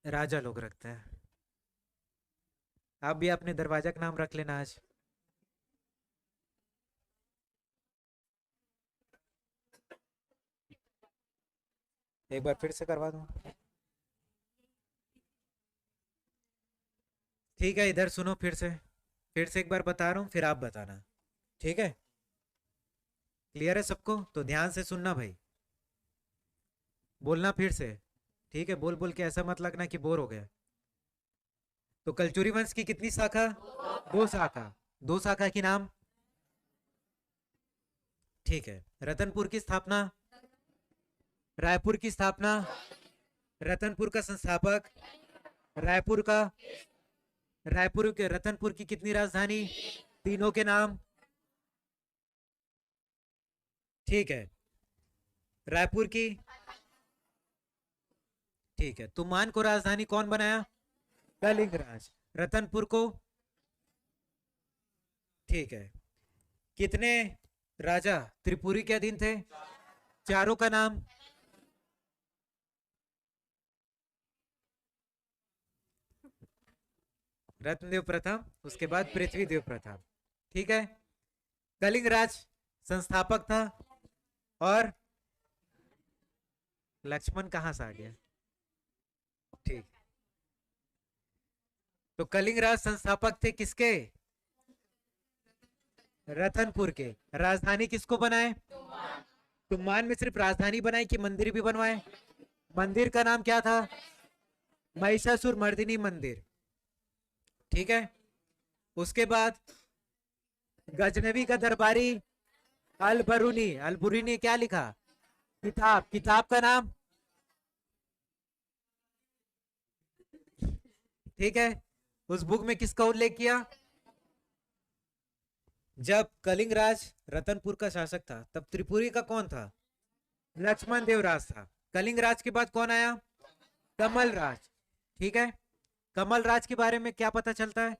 राजा लोग रखते हैं। आप भी अपने दरवाजा का नाम रख लेना आज। एक बार फिर से करवा दूं? ठीक है, इधर सुनो, फिर से एक बार बता रहा हूं, फिर आप बताना। ठीक है, क्लियर है सबको? तो ध्यान से सुनना भाई, बोलना फिर से। ठीक है, बोल बोल के ऐसा मत लगना कि बोर हो गया। तो कलचुरी वंश की कितनी शाखा? दो शाखा। दो शाखा की नाम? ठीक है। रतनपुर की स्थापना? रायपुर की स्थापना? रतनपुर का संस्थापक? रायपुर का? रायपुर के रतनपुर की कितनी राजधानी? तीनों के नाम? ठीक है। रायपुर की? ठीक है। तुमान को राजधानी कौन बनाया? कलिंगराज। रतनपुर को? ठीक है। कितने राजा त्रिपुरी के अधीन थे? चारों का नाम? रत्नदेव प्रथम, उसके बाद पृथ्वीदेव प्रथम। ठीक है। कलिंगराज संस्थापक था, और लक्ष्मण कहां से आ गया? ठीक। तो कलिंगराज संस्थापक थे किसके? रतनपुर के। राजधानी किसको बनाए? तुमान में सिर्फ राजधानी बनाई कि मंदिर भी बनवाए? मंदिर का नाम क्या था? महिषासुर मर्दिनी मंदिर। ठीक है। उसके बाद गजनवी का दरबारी अलबरूनी, अलबुरी ने क्या लिखा? किताब। किताब का नाम? ठीक है। उस बुक में किसका उल्लेख किया? जब कलिंगराज रतनपुर का शासक था तब त्रिपुरी का कौन था? लक्ष्मण देवराज था। कलिंगराज के बाद कौन आया? कमलराज। ठीक है। कमलराज के बारे में क्या पता चलता है?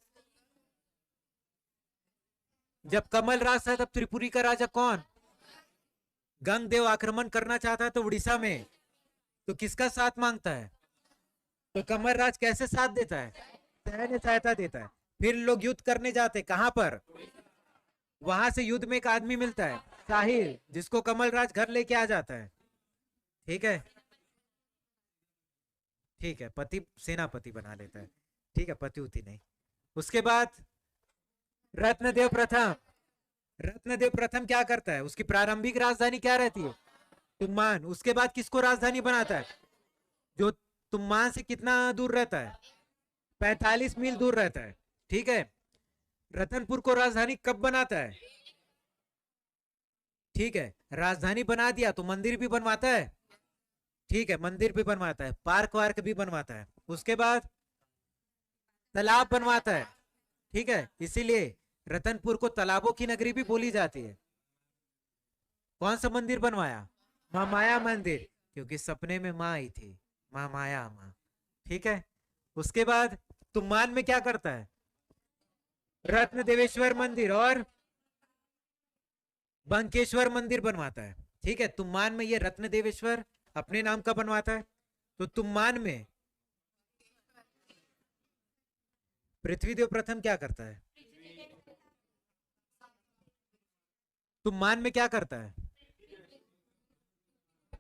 जब कमलराज था तब त्रिपुरी का राजा कौन? गंगदेव आक्रमण करना चाहता है तो उड़ीसा में, तो किसका साथ मांगता है? तो कमलराज कैसे साथ देता है? सैन्य सहायता देता है। फिर लोग युद्ध करने जाते, कहां पर? वहां से युद्ध में एक आदमी मिलता है साहिल, जिसको कमलराज घर लेके आ जाता है। ठीक है। ठीक है, पति सेनापति बना लेता है। ठीक है, पति उति नहीं। उसके बाद रत्नदेव प्रथम। रत्नदेव प्रथम क्या करता है? उसकी प्रारंभिक राजधानी क्या रहती है? तुम्मान। उसके बाद किसको राजधानी बनाता है? जो तुम्मान से कितना दूर रहता है? 45 मील दूर रहता है। ठीक है। रतनपुर को राजधानी कब बनाता है? ठीक है, राजधानी बना दिया तो मंदिर भी बनवाता है। ठीक है, मंदिर भी बनवाता है, पार्क वार्क भी बनवाता है। उसके बाद तालाब बनवाता है। ठीक है, इसीलिए रतनपुर को तालाबों की नगरी भी बोली जाती है। कौन सा मंदिर बनवाया? माँ माया मंदिर, क्योंकि सपने में माँ आई थी, माँ माया माँ। ठीक है। उसके बाद तुम्मान में क्या करता है? रत्न देवेश्वर मंदिर और बंकेश्वर मंदिर बनवाता है। ठीक है, तुम्मान में ये रत्न देवेश्वर अपने नाम का बनवाता है। तो तुम्मान में पृथ्वीदेव प्रथम क्या करता है? तुम्मान में क्या करता है?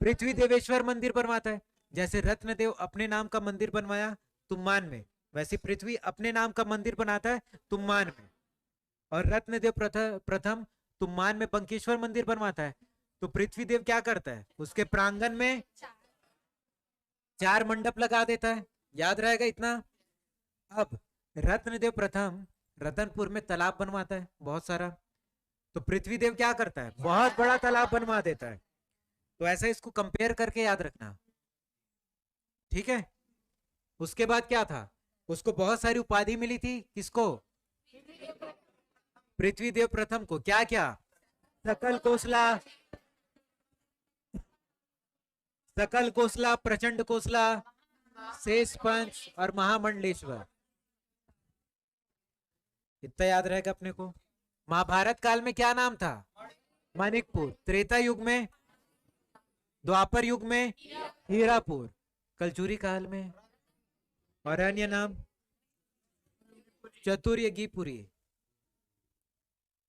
पृथ्वी देवेश्वर मंदिर बनवाता है। जैसे रत्नदेव अपने नाम का मंदिर बनवाया तुम्मान में, वैसे पृथ्वी अपने नाम का मंदिर बनाता है तुम्मान में। और रत्नदेव प्रथम तुम्मान में बंकेश्वर मंदिर बनवाता है। तो पृथ्वीदेव क्या करता है? उसके प्रांगण में 4 मंडप लगा देता है। याद रहेगा इतना? अब रत्नदेव प्रथम रतनपुर में तालाब बनवाता है बहुत सारा, तो पृथ्वी देव क्या करता है, बहुत बड़ा तालाब बनवा देता है। तो ऐसा इसको कंपेयर करके याद रखना, ठीक है। उसके बाद क्या था, उसको बहुत सारी उपाधि मिली थी, किसको, पृथ्वी देव प्रथम को। क्या क्या, सकल कोसला, सकल कोसला, प्रचंड कोसला, शेष पंच और महामंडलेश्वर। इतना याद रहेगा अपने को। महाभारत काल में क्या नाम था, मानिकपुर। त्रेता युग में, द्वापर युग में हीरापुर, कलचुरी काल में और अन्य नाम चतुर्यगीपुरी।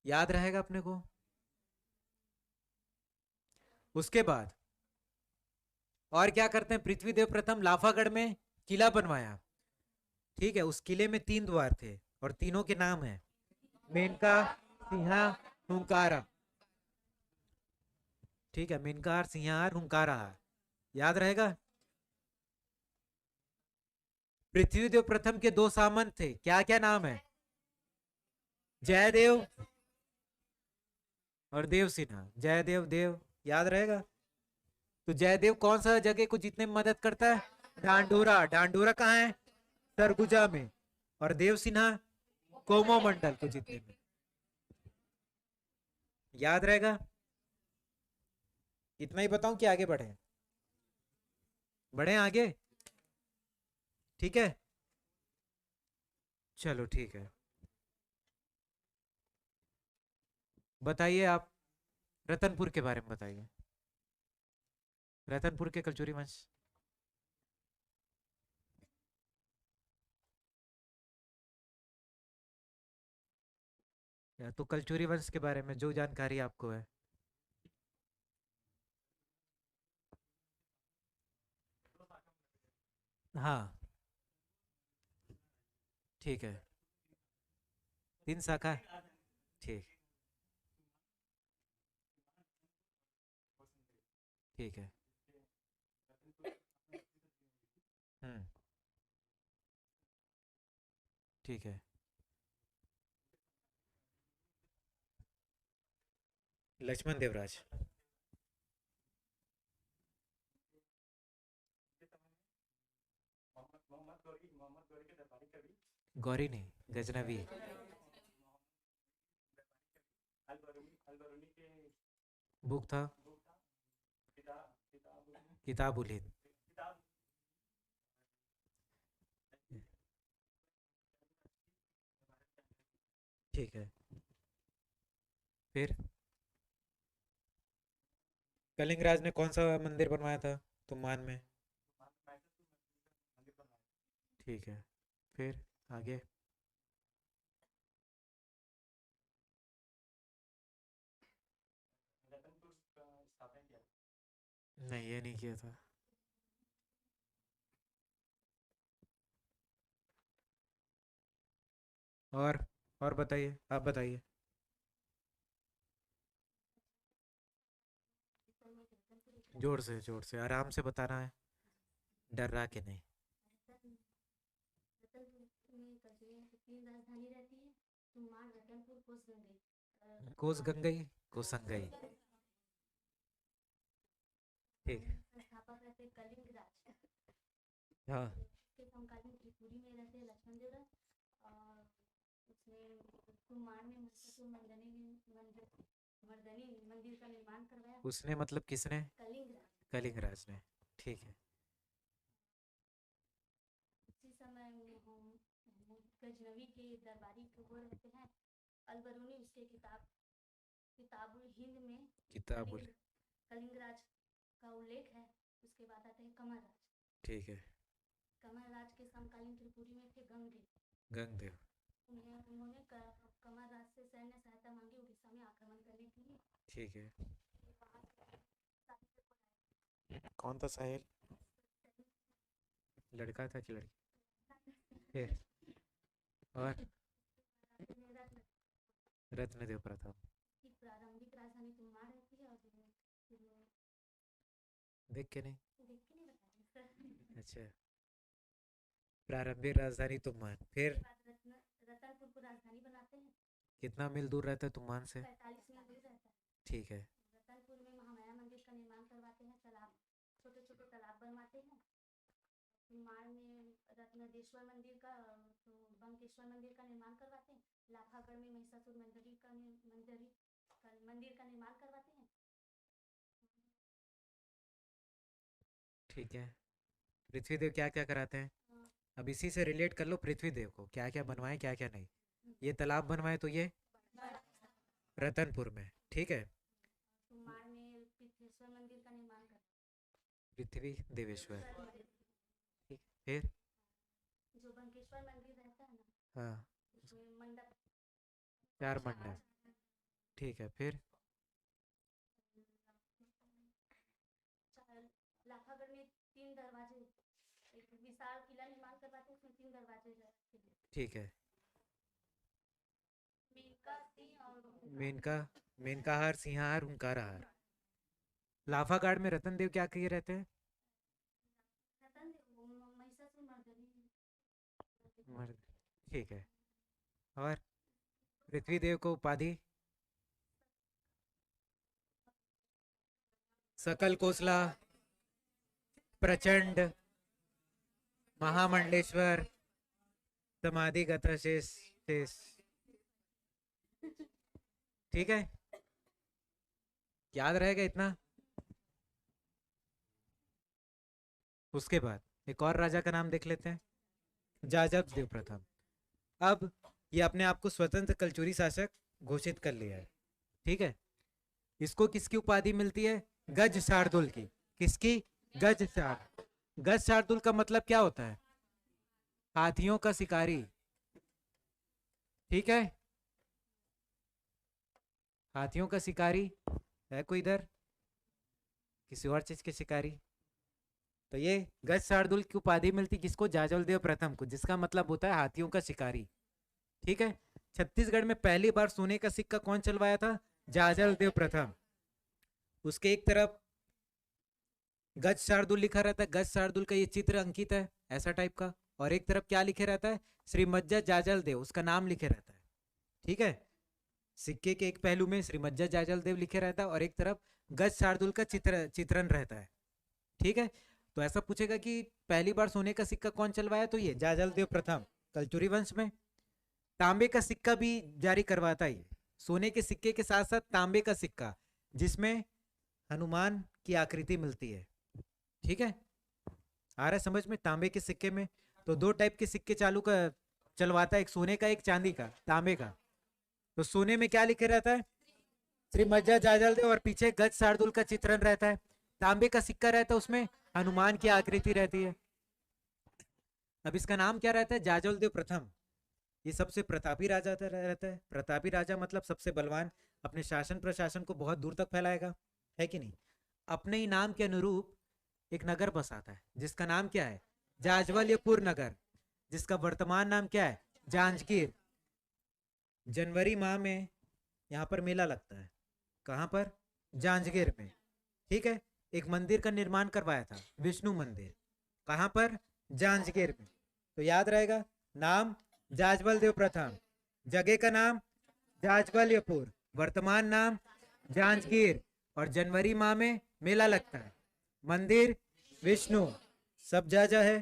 याद रहेगा अपने को। उसके बाद और क्या करते हैं, पृथ्वीदेव प्रथम लाफागढ़ में किला बनवाया, ठीक है। उस किले में 3 द्वार थे और तीनों के नाम है मेनका, सिंहा, हुंकारा, ठीक है। मेनकार, सिंहार, हुंकारा, याद रहेगा। पृथ्वीदेव प्रथम के 2 सामंत थे, क्या क्या नाम है, जयदेव और देव सिन्हा। जयदेव देव, याद रहेगा। तो जयदेव कौन सा जगह को जीतने में मदद करता है, डांडोरा। डांडोरा कहाँ है, सरगुजा में। और देव सिन्हा कोमो मंडल को जीतने में। याद रहेगा। इतना ही बताऊं कि आगे बढ़े, बढ़े आगे, ठीक है। चलो ठीक है, बताइए आप रतनपुर के बारे में बताइए, रतनपुर के कलचुरी वंश। या तो कलचुरी वंश के बारे में जो जानकारी आपको है। हाँ ठीक है, 3 शाखा, ठीक, ठीक है। हम्म, ठीक है। लक्ष्मण देवराज, गौरी नहीं, गजनवी। बुक था किताबुल हिंद, ठीक है। फिर कलिंगराज ने कौन सा मंदिर बनवाया था तुमान में, ठीक है। फिर आगे, नहीं ये नहीं किया था। और बताइए, आप बताइए। जोर से आराम से बताना है, डर रहा के नहीं। कोस गंगई, कोसंगई, ठीक है। हाँ उसने मतलब किसने, कलिंगराज ने, ठीक है। किताबुल, ठीक है। गंगदेव, ठीक है। कौन था साहिल, लड़का था कि लड़की, फिर और रत्नदेव प्रथम, देख के नहीं, अच्छा। प्रारंभिक राजधानी तुमान, फिर को राजधानी बनाते हैं। कितना मील दूर रहता है तुमान से? 45 मील दूर रहता है। ठीक है। रतनपुर में महामाया मंदिर का निर्माण करवाते हैं, तालाब, छोटे छोटे तालाब बनवाते हैं। कुमार में रत्नदेश्वर मंदिर का, तो बंकेश्वर मंदिर का निर्माण करवाते हैं। लाफागढ़ में महिषासुर मंदिर का निर्माण करवाते हैं। ठीक है। पृथ्वीदेव क्या क्या कराते हैं? हाँ, अब इसी से रिलेट कर लो पृथ्वीदेव को, क्या क्या बनवाए क्या क्या नहीं। ये तालाब बनवाए तो ये रतनपुर में, ठीक है। कुमार में पृथ्वीश्वर मंदिर का निर्माण पृथ्वी देवेश्वर, करते हैं। ठीक। फिर जो बंकेश्वर मंदिर रहता है ना, हाँ, उसमें मंडप, 4 मंडप, ठीक है। फिर लाफागढ़ में 3 दरवाजे, एक विशाल किला निर्माण करवाते हैं, उसमें 3 दरवाजे रहते हैं। ठीक है। मेनका सिंह और मेनका, मेनका हार, सिंहार, हुंकार हार। लाफागढ़ में रतनदेव क्या किए रहते हैं? रतन देव महिषासुर मर्दनी। मर्द, ठीक है। और पृथ्वीदेव को उपाधि? सकल कोसला, प्रचंड, महामंडलेश्वर, समाधिगत शेष शेष, ठीक है। याद रहेगा इतना? उसके बाद एक और राजा का नाम देख लेते हैं, जाजब देव प्रथम। अब ये अपने आप को स्वतंत्र कलचुरी शासक घोषित कर लिया है, ठीक है। इसको किसकी उपाधि मिलती है? गज शार्दुल की। किसकी? गज शार्दुल। गज शार्दुल का मतलब क्या होता है? हाथियों का शिकारी, ठीक है। हाथियों का शिकारी है कोई इधर? किसी और चीज के शिकारी? तो ये गज शार्दुल की उपाधि मिलती किसको? जाजल देव प्रथम को, जिसका मतलब होता है हाथियों का शिकारी, ठीक है। छत्तीसगढ़ में पहली बार सोने का सिक्का कौन चलवाया था? जाजल देव प्रथम। उसके एक तरफ गज शार्दुल लिखा रहता है, गज शार्दुल का ये चित्र अंकित है ऐसा टाइप का, और एक तरफ क्या लिखे रहता है? श्रीमज्जा जाजल देव, उसका नाम लिखे रहता है, ठीक है। सिक्के के एक पहलू में श्रीमज्जा जाजल देव लिखे रहता है और एक तरफ गज शार्दुल का चित्रण रहता है, ठीक है। तो ऐसा पूछेगा कि पहली बार सोने का सिक्का कौन चलवाया? तो ये जाजल देव प्रथम, कलचुरी वंश में। तांबे का सिक्का भी जारी करवाता है, सोने के सिक्के के साथ साथ तांबे का सिक्का, जिसमें हनुमान की आकृति मिलती है, ठीक है। आ रहा है समझ में? तांबे के सिक्के में तो 2 टाइप के सिक्के चलवाता है, एक सोने का एक चांदी का, तांबे का। तो सोने में क्या लिखे रहता है? श्रीमज्जा जाजल देव, और पीछे गज शार्दुल का चित्रण रहता है। तांबे का सिक्का रहता है, उसमें हनुमान की आकृति रहती है। अब इसका नाम क्या रहता है? जाजल देव प्रथम। ये सबसे प्रतापी राजा रहता है। प्रतापी राजा मतलब सबसे बलवान, अपने शासन प्रशासन को बहुत दूर तक फैलाएगा, है कि नहीं। अपने ही नाम के अनुरूप एक नगर बसाता है, जिसका नाम क्या है? जाजवल्यपुर नगर, जिसका वर्तमान नाम क्या है? जांजगीर। जनवरी माह में यहाँ पर मेला लगता है। कहाँ पर? जांजगीर में, ठीक है। एक मंदिर का निर्माण करवाया था, विष्णु मंदिर। कहाँ पर? जांजगीर में। तो याद रहेगा, नाम जाजबल देव प्रथम, जगह का नाम जाजबल्यपुर, वर्तमान नाम जांजगीर, और जनवरी माह में मेला लगता है, मंदिर विष्णु, सब जा है,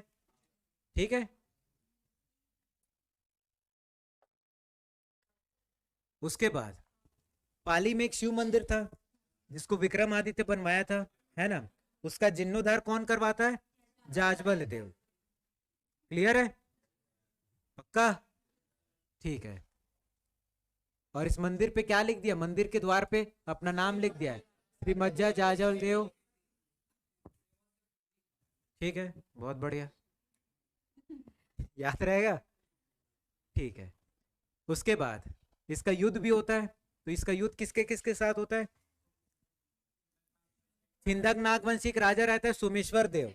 ठीक है। उसके बाद पाली में एक शिव मंदिर था, जिसको विक्रमादित्य बनवाया था, है ना। उसका जीर्णोद्धार कौन करवाता है? जाजबल देव। क्लियर है? पक्का? ठीक है। और इस मंदिर पे क्या लिख दिया? मंदिर के द्वार पे अपना नाम लिख दिया है, श्रीमज्जा जाजल देव, ठीक है। बहुत बढ़िया, याद रहेगा, ठीक है। उसके बाद इसका युद्ध भी होता है। तो इसका युद्ध किसके किसके साथ होता है? सिंधक नागवंशी एक राजा रहता है, सोमेश्वर देव।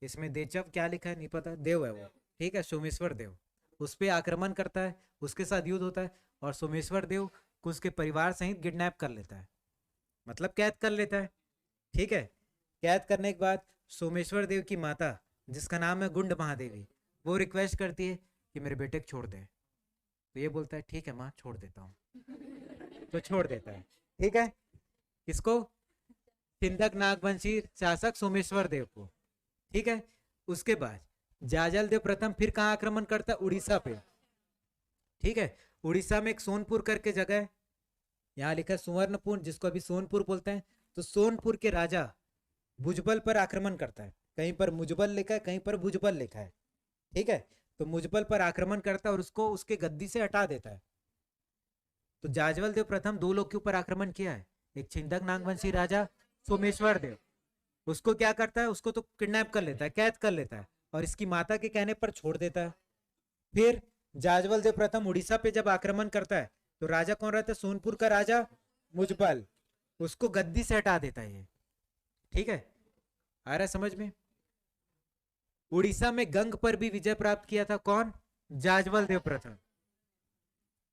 इसमें देचव क्या लिखा है नहीं पता, देव है वो, ठीक है। सोमेश्वर देव उस पर आक्रमण करता है, उसके साथ युद्ध होता है, और सोमेश्वर देव को उसके परिवार सहित किडनैप कर लेता है, मतलब कैद कर लेता है, ठीक है। कैद करने के बाद सोमेश्वर देव की माता, जिसका नाम है गुंड महादेवी, वो रिक्वेस्ट करती है कि मेरे बेटे को छोड़ दे। तो ये बोलता है ठीक है माँ छोड़ देता हूँ, तो छोड़ देता है। ठीक है, किसको? सिंधक नागवंशी शासक सोमेश्वर देव को। ठीक है, उसके बाद जाजल देव प्रथम फिर कहाँ आक्रमण करता है? उड़ीसा पे। ठीक है, उड़ीसा में एक सोनपुर करके जगह है, यहाँ लिखा है सुवर्णपुर, जिसको अभी सोनपुर बोलते हैं। तो सोनपुर के राजा भुजबल पर आक्रमण करता है, कहीं पर मुजबल लिखा है, कहीं पर भुजबल लिखा है। ठीक है, तो मुजबल पर आक्रमण करता है और उसको उसके गद्दी से हटा देता है। तो जाजवल देव प्रथम दो लोग के ऊपर आक्रमण किया है, एक छिंदक नागवंशी राजा सोमेश्वर देव, उसको क्या करता है? उसको तो किडनैप कर लेता है, कैद कर लेता है, और इसकी माता के कहने पर छोड़ देता है। फिर जाजवल देव प्रथम उड़ीसा पे जब आक्रमण करता है, तो राजा कौन रहता है? सोनपुर का राजा मुजबल, उसको गद्दी से हटा देता है ये। ठीक है, आ रहा है समझ में? उड़ीसा में गंग पर भी विजय प्राप्त किया था, कौन? जाजवल देव प्रथम।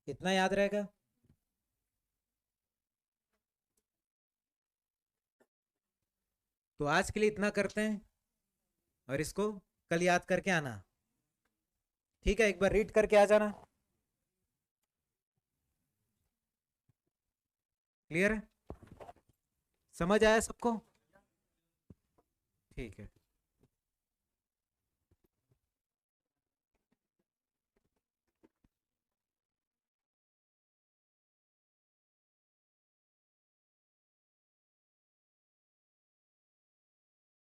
इतना याद रहेगा। तो आज के लिए इतना करते हैं, और इसको कल याद करके आना। ठीक है, एक बार रीड करके आ जाना। क्लियर है? समझ आया सबको? ठीक है।